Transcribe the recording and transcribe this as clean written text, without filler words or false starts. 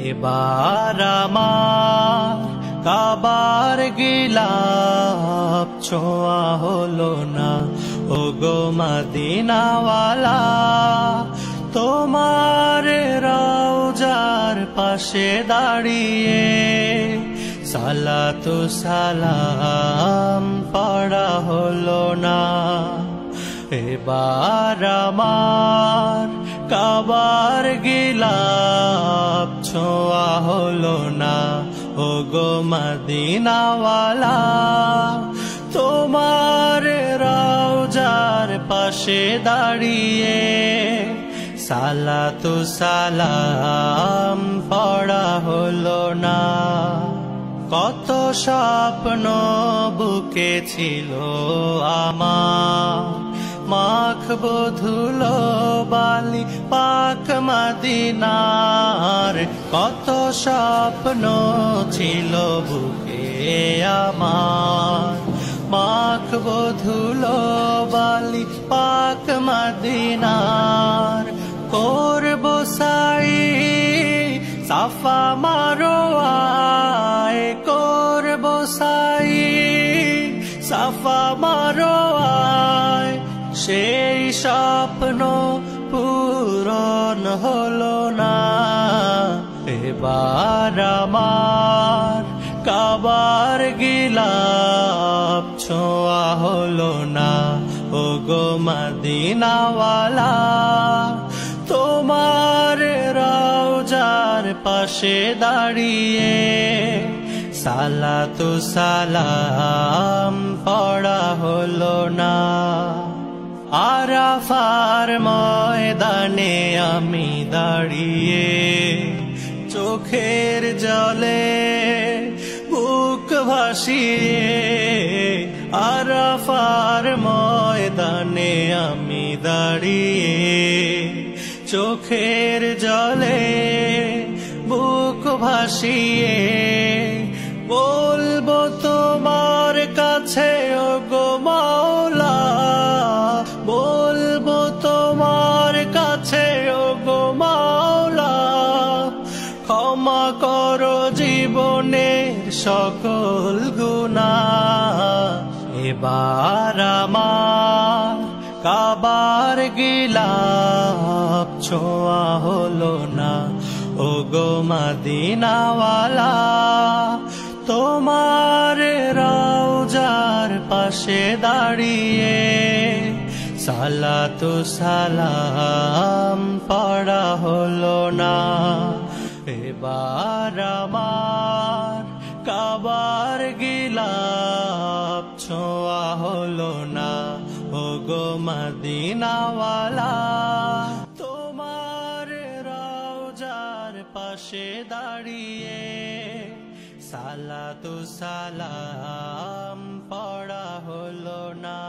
এবার আমার কাবার গিলাপ ছোঁয়া হলো না, ওগো মদিনাওয়ালা। তোমার রওজার পাশে দাঁড়িয়ে সালাতু সালাম পড়া হলো না। এবার আমার কাবার গিলাপ ছোঁয়া হলো না, ওগো মদিনাওয়ালা। তোমার রওজার পাশে দাঁড়িয়ে সালাতু সালাম পড়া হলো না। কত স্বপ্ন বুকে ছিল আমার, মাখবো ধুলো বালি পাক মদিনার। কত স্বপ্ন ছিল বুকে আমার, মাখবো ধুলো বালি পাক মদিনার। করবো সাই সাফা মারোয়ায়, করবো সাই সাফা মারোয়ায়। সেই স্বপ্ন পূরণ হলো না। এবার আমার কাবার গিলাপ ছোঁয়া হলো না, ওগো মদিনাওয়ালা। তোমার রওজার পাশে দাঁড়িয়ে সালাতু সালাম পড়া হলো না। আরাফার ময়দানে আমি দাঁড়িয়ে চোখের জলে বুক ভাসিয়ে। আরাফার ময়দানে আমি দাঁড়িয়ে চোখের জলে বুক ভাসিয়ে বলবো তোমার কাছে ওগো মাওলা, বলবো তোমার কাছে ওগো মাওলা। ক্ষমা করো জীবনের সকল গুনাহ। এবার আমার কাবার গিলাপ ছোঁয়া হলো না, ওগো মদিনাওয়ালা। তোমার রওজার পাশে দাঁড়িয়ে সালাতু সালাম পড়া হলো না। এবার আমার কাবার গিলাপ ছোঁয়া হলো না, ওগো মদিনাওয়ালা। তোমার রওজার পাশে দাঁড়িয়ে সালাতু সালাম পড়া হলো না।